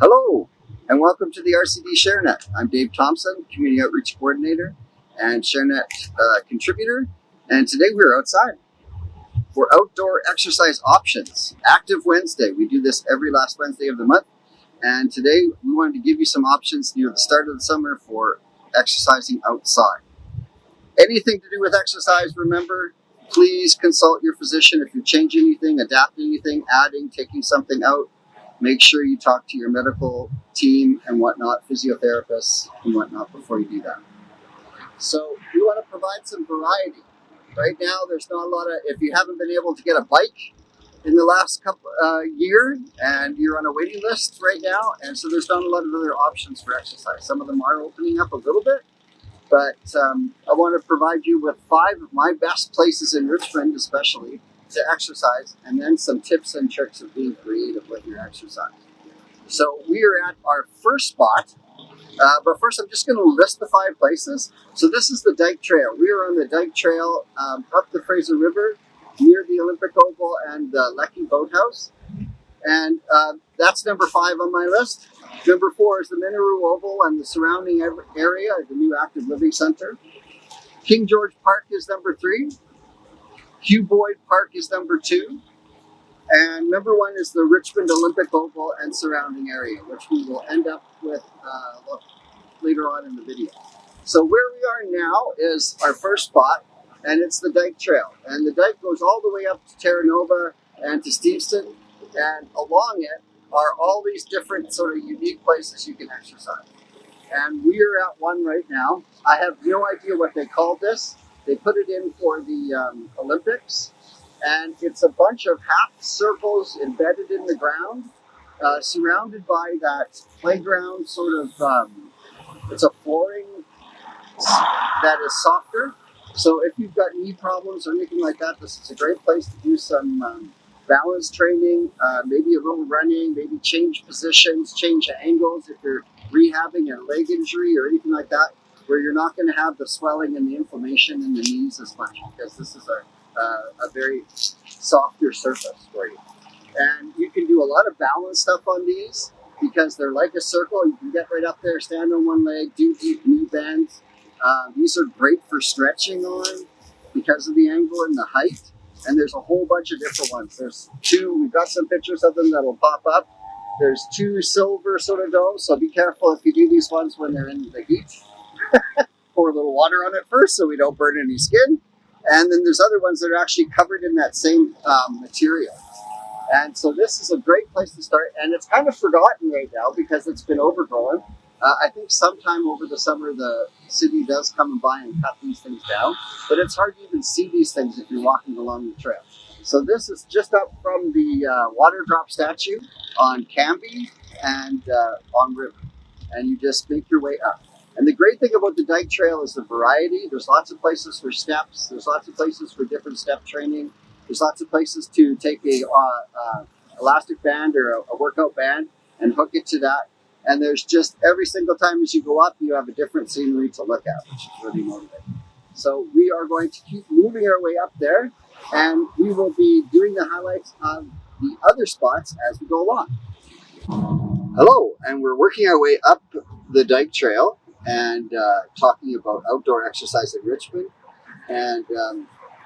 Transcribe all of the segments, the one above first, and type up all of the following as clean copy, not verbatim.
Hello, and welcome to the RCD ShareNet. I'm Dave Thompson, Community Outreach Coordinator and ShareNet contributor, and today we're outside for outdoor exercise options. Active Wednesday. We do this every last Wednesday of the month, and today we wanted to give you some options near the start of the summer for exercising outside. Anything to do with exercise, remember, please consult your physician if you're changing anything, adapting anything, adding, taking something out. Make sure you talk to your medical team and whatnot, physiotherapists and whatnot before you do that. So we want to provide some variety. Right now, there's not a lot of, if you haven't been able to get a bike in the last couple year and you're on a waiting list right now, and so there's not a lot of other options for exercise. Some of them are opening up a little bit, but I want to provide you with 5 of my best places in Richmond, especially, to exercise, and then some tips and tricks of being creative with your exercise. So we are at our first spot, but first I'm just going to list the 5 places. So this is the Dyke Trail. We are on the Dyke Trail up the Fraser River near the Olympic Oval and the Lecky Boathouse, and that's number 5 on my list. Number 4 is the Minaroo Oval and the surrounding area, the new Active Living Center. King George Park is number 3. Hugh Boyd Park is number 2, and number 1 is the Richmond Olympic Oval and surrounding area, which we will end up with later on in the video. So where we are now is our first spot, and it's the Dyke Trail. And the Dyke goes all the way up to Terra Nova and to Steveston, and along it are all these different sort of unique places you can exercise. And we are at one right now. I have no idea what they called this. They put it in for the Olympics, and it's a bunch of half circles embedded in the ground, surrounded by that playground sort of, it's a flooring that is softer. So if you've got knee problems or anything like that, this is a great place to do some balance training, maybe a little running, maybe change positions, change angles if you're rehabbing a leg injury or anything like that, where you're not going to have the swelling and the inflammation in the knees as much, because this is a very softer surface for you. And you can do a lot of balance stuff on these because they're like a circle. You can get right up there, stand on one leg, do deep knee bends. These are great for stretching on because of the angle and the height. And there's a whole bunch of different ones. There's 2, we've got some pictures of them that'll pop up. There's 2 silver sort of domes, so be careful if you do these ones when they're in the heat. Pour a little water on it first so we don't burn any skin. And then there's other ones that are actually covered in that same material. And so this is a great place to start. And it's kind of forgotten right now because it's been overgrown. I think sometime over the summer the city does come by and cut these things down. But it's hard to even see these things if you're walking along the trail. So this is just up from the water drop statue on Cambie and on River. And you just make your way up. And the great thing about the Dyke Trail is the variety. There's lots of places for steps. There's lots of places for different step training. There's lots of places to take a elastic band or a workout band and hook it to that. And there's just every single time as you go up, you have a different scenery to look at, which is really motivating. So we are going to keep moving our way up there, and we will be doing the highlights of the other spots as we go along. Hello, and we're working our way up the Dyke Trail and talking about outdoor exercise in Richmond. And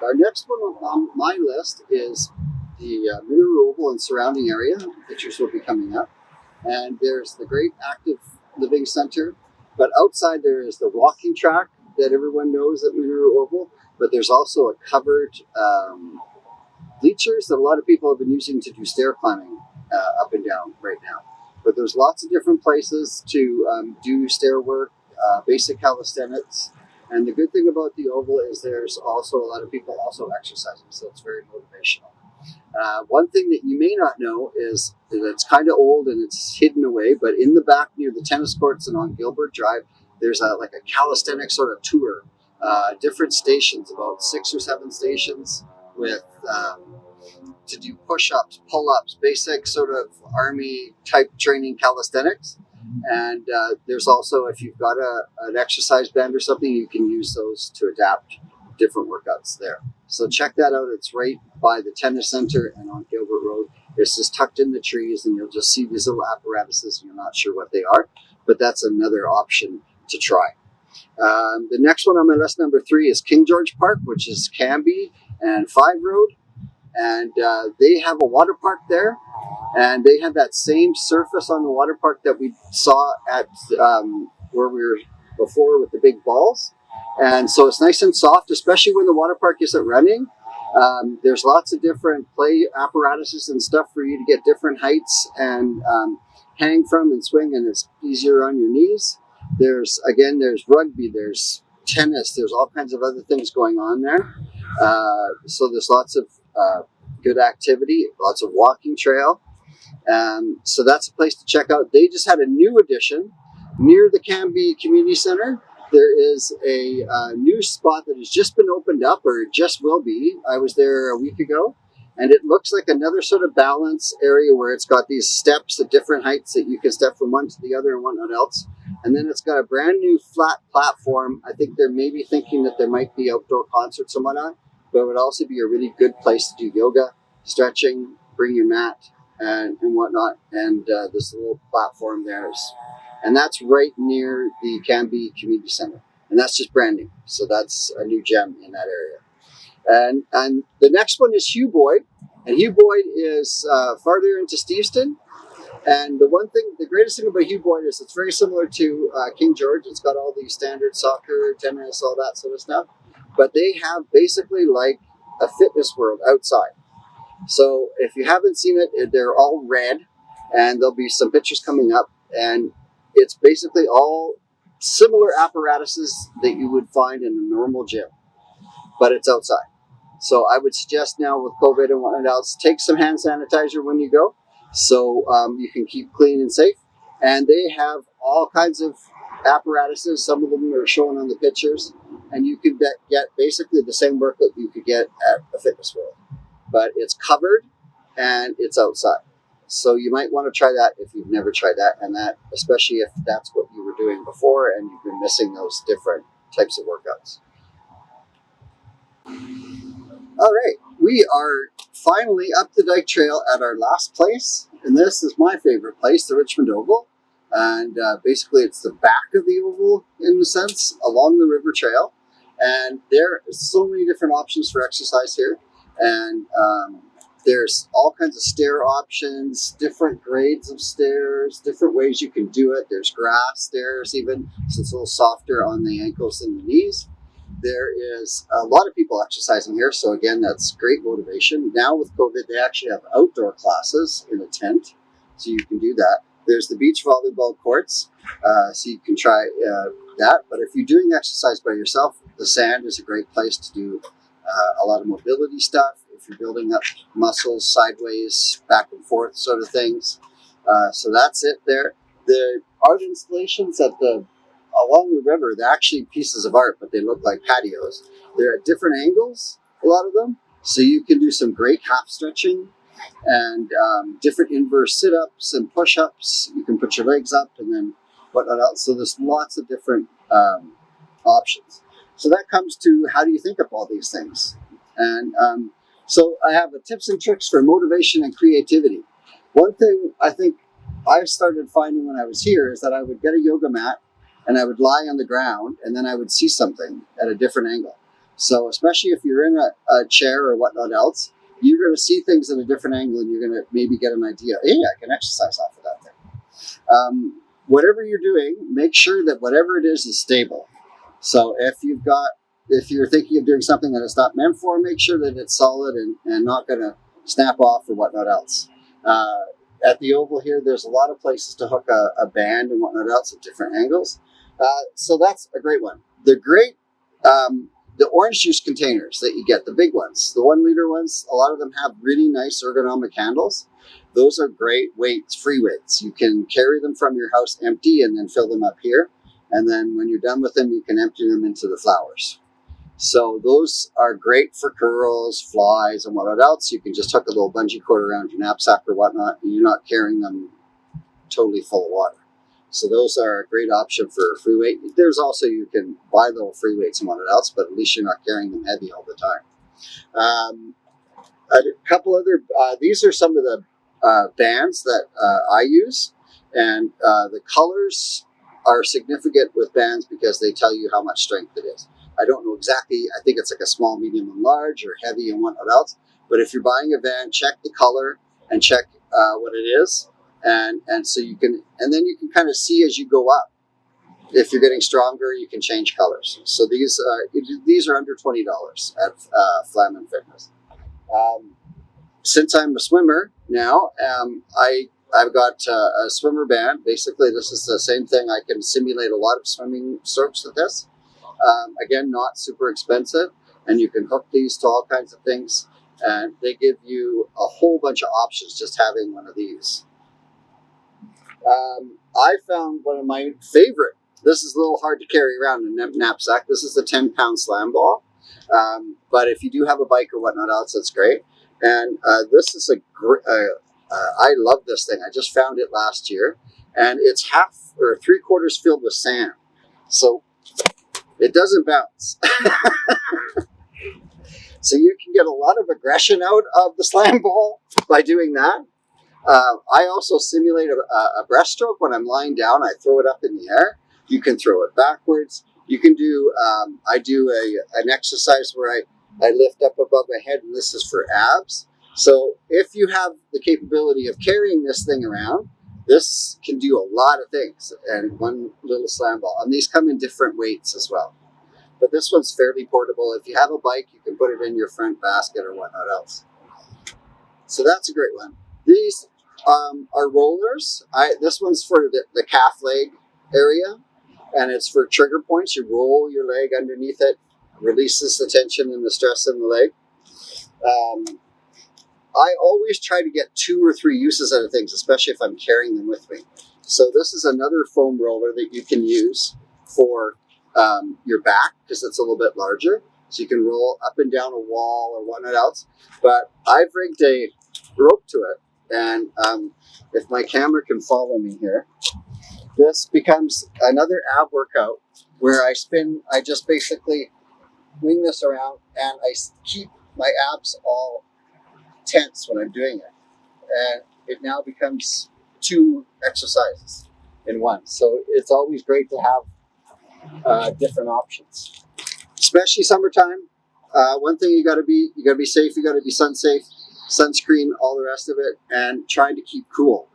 our next one on my list is the Minaroo Oval and surrounding area. Pictures will be coming up. And there's the great Active Living Center. But outside there is the walking track that everyone knows at Minaroo Oval. But there's also a covered bleachers that a lot of people have been using to do stair climbing up and down right now. But there's lots of different places to do stair work, basic calisthenics. And the good thing about the Oval is there's also a lot of people also exercising, so it's very motivational. One thing that you may not know is that it's kind of old and it's hidden away, but in the back near the tennis courts and on Gilbert Drive, there's like a calisthenic sort of tour. Different stations, about 6 or 7 stations with to do push-ups, pull-ups, basic sort of army type training calisthenics. And there's also, if you've got an exercise band or something, you can use those to adapt different workouts there. So check that out. It's right by the tennis center and on Gilbert Road. It's just tucked in the trees, and you'll just see these little apparatuses, and you're not sure what they are, but that's another option to try. The next one on my list, number 3, is King George Park, which is Cambie and 5 Road, and they have a water park there, and they have that same surface on the water park that we saw at where we were before with the big balls. And so it's nice and soft, especially when the water park isn't running. There's lots of different play apparatuses and stuff for you to get different heights and hang from and swing, and it's easier on your knees. There's rugby, there's tennis, there's all kinds of other things going on there. So there's lots of good activity, lots of walking trail. So that's a place to check out. They just had a new addition near the Cambie Community Center. There is a new spot that has just been opened up, or it just will be. I was there a week ago, and it looks like another sort of balance area where it's got these steps at different heights that you can step from one to the other and whatnot else. And then it's got a brand new flat platform. I think they're maybe thinking that there might be outdoor concerts and whatnot, but it would also be a really good place to do yoga, stretching, bring your mat and whatnot. And this little platform there is, and that's right near the Cambie Community Center. And that's just brand new. So that's a new gem in that area. And the next one is Hugh Boyd. And Hugh Boyd is farther into Steveston. And the greatest thing about Hugh Boyd is it's very similar to King George. It's got all the standard soccer, tennis, all that sort of stuff. But they have basically like a fitness world outside. So if you haven't seen it, they're all red. And there'll be some pictures coming up. And it's basically all similar apparatuses that you would find in a normal gym. But it's outside. So I would suggest now with COVID and whatnot else, take some hand sanitizer when you go. So you can keep clean and safe. And they have all kinds of apparatuses. Some of them are shown on the pictures. And you can get basically the same workout you could get at a fitness world. But it's covered and it's outside. So you might want to try that if you've never tried that. And that, especially if that's what you were doing before and you've been missing those different types of workouts. All right, we are finally up the Dyke Trail at our last place, and this is my favorite place, the Richmond Oval. And basically it's the back of the oval in a sense, along the river trail. And there are so many different options for exercise here. And there's all kinds of stair options, different grades of stairs, different ways you can do it. There's grass stairs even, so it's a little softer on the ankles and the knees. There is a lot of people exercising here, so again, that's great motivation. Now with COVID, they actually have outdoor classes in a tent, so you can do that. There's the beach volleyball courts, so you can try that. But if you're doing exercise by yourself, the sand is a great place to do a lot of mobility stuff. If you're building up muscles sideways, back and forth sort of things. So that's it there. The art installations along the river, they're actually pieces of art, but they look like patios. They're at different angles, a lot of them. So you can do some great half stretching and different inverse sit-ups and push-ups. You can put your legs up and then whatnot else. So there's lots of different options. So that comes to how do you think of all these things? And so I have tips and tricks for motivation and creativity. One thing I think I started finding when I was here is that I would get a yoga mat and I would lie on the ground and then I would see something at a different angle. So especially if you're in a chair or whatnot else, you're going to see things at a different angle and you're going to maybe get an idea, hey, I can exercise off of that thing. Whatever you're doing, make sure that whatever it is stable. So if you're thinking of doing something that it's not meant for, make sure that it's solid and not going to snap off or whatnot else. At the oval here, there's a lot of places to hook a band and whatnot else at different angles. So that's a great one. The orange juice containers that you get, the big ones, the 1 liter ones, a lot of them have really nice ergonomic handles. Those are great weights, free weights. You can carry them from your house empty and then fill them up here. And then when you're done with them, you can empty them into the flowers. So those are great for curls, flies, and whatnot else. You can just hook a little bungee cord around your knapsack or whatnot, and you're not carrying them totally full of water. So those are a great option for free weight. There's also, you can buy little free weights and whatnot else, but at least you're not carrying them heavy all the time. A couple other, these are some of the bands that I use, and the colors are significant with bands because they tell you how much strength it is. I don't know exactly. I think it's like a small, medium, and large, or heavy and whatnot else. But if you're buying a band, check the color and check what it is, and so you can, and then you can kind of see as you go up. If you're getting stronger, you can change colors. So these are under $20 at Flamin Fitness. Since I'm a swimmer now, I've got a swimmer band. Basically, this is the same thing. I can simulate a lot of swimming strokes with this. Again, not super expensive, and you can hook these to all kinds of things. And they give you a whole bunch of options just having one of these. I found one of my favorite. This is a little hard to carry around in a knapsack. This is the 10-pound slam ball. But if you do have a bike or whatnot else, that's great. And this is I love this thing. I just found it last year. And it's half or 3/4 filled with sand. So it doesn't bounce. So you can get a lot of aggression out of the slam ball by doing that. I also simulate a breaststroke when I'm lying down. I throw it up in the air. You can throw it backwards. You can do, I do an exercise where I lift up above my head, and this is for abs. So if you have the capability of carrying this thing around, this can do a lot of things. And one little slam ball. And these come in different weights as well. But this one's fairly portable. If you have a bike, you can put it in your front basket or whatnot else. So that's a great one. These are rollers. This one's for the calf leg area, and it's for trigger points. You roll your leg underneath it, releases the tension and the stress in the leg. I always try to get 2 or 3 uses out of things, especially if I'm carrying them with me. So this is another foam roller that you can use for your back, because it's a little bit larger, so you can roll up and down a wall or whatnot else. But I've rigged a rope to it, and if my camera can follow me here, this becomes another ab workout where I just basically wing this around, and I keep my abs all tense when I'm doing it, and it now becomes 2 exercises in one. So it's always great to have different options, especially summertime. One thing you got to be safe. You got to be sun safe, sunscreen, all the rest of it, and trying to keep cool.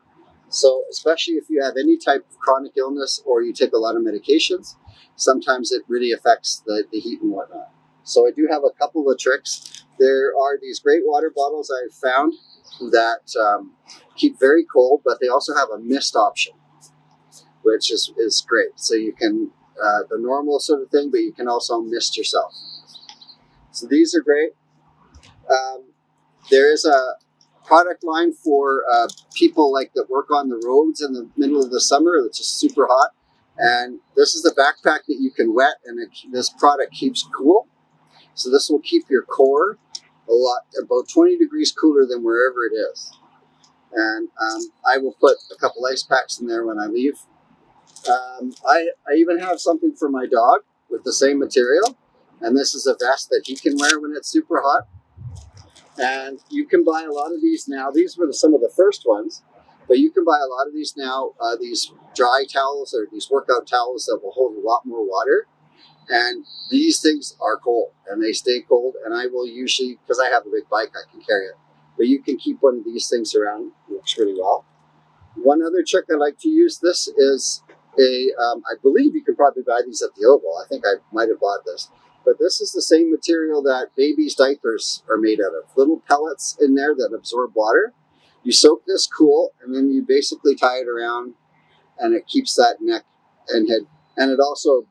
So especially if you have any type of chronic illness or you take a lot of medications, sometimes it really affects the heat and whatnot. So I do have a couple of tricks. There are these great water bottles I've found that keep very cold, but they also have a mist option, which is great. So you can the normal sort of thing, but you can also mist yourself. So these are great. There is a product line for people like that work on the roads in the middle of the summer. It's just super hot. And this is the backpack that you can wet, and this product keeps cool. So this will keep your core about 20 degrees cooler than wherever it is. And I will put a couple ice packs in there when I leave. I even have something for my dog with the same material, and this is a vest that he can wear when it's super hot. And you can buy a lot of these now. These were some of the first ones, but you can buy a lot of these now, these dry towels or these workout towels that will hold a lot more water. And these things are cold, and they stay cold, and I will usually, because I have a big bike, I can carry it. But you can keep one of these things around. It works really well. One other trick I like to use, this is I believe you can probably buy these at the Oval. I think I might have bought this. But this is the same material that babies' diapers are made out of. Little pellets in there that absorb water. You soak this cool, and then you basically tie it around, and it keeps that neck and head. And it also,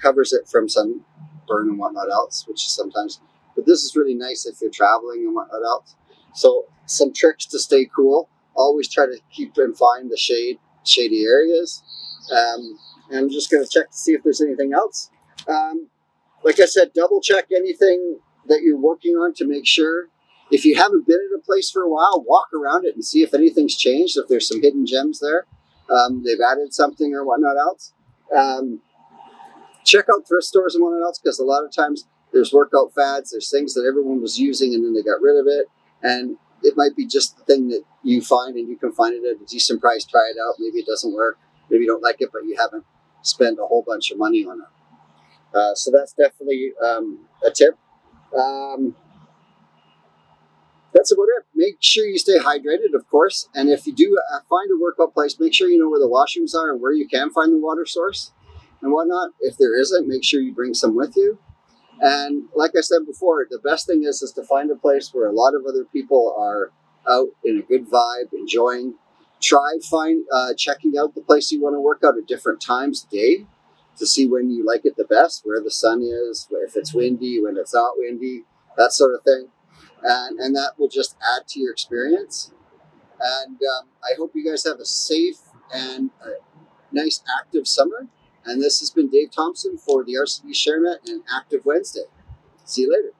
covers it from sunburn and whatnot else, which is sometimes. But this is really nice if you're traveling and whatnot else. So some tricks to stay cool. Always try to keep and find the shady areas. And I'm just going to check to see if there's anything else. Like I said, double check anything that you're working on to make sure. If you haven't been at a place for a while, walk around it and see if anything's changed, if there's some hidden gems there. They've added something or whatnot else. Check out thrift stores and whatnot else, because a lot of times there's workout fads, there's things that everyone was using and then they got rid of it. And it might be just the thing that you find, and you can find it at a decent price. Try it out. Maybe it doesn't work. Maybe you don't like it, but you haven't spent a whole bunch of money on it. So that's definitely a tip. That's about it. Make sure you stay hydrated, of course. And if you do find a workout place, make sure you know where the washrooms are and where you can find the water source and whatnot. If there isn't, make sure you bring some with you. And like I said before, the best thing is to find a place where a lot of other people are out in a good vibe, enjoying. Try checking out the place you want to work out at different times of day to see when you like it the best, where the sun is, if it's windy, when it's not windy, that sort of thing. And that will just add to your experience. And I hope you guys have a safe and nice active summer. And this has been Dave Thompson for the RCD ShareNet and Active Wednesday. See you later.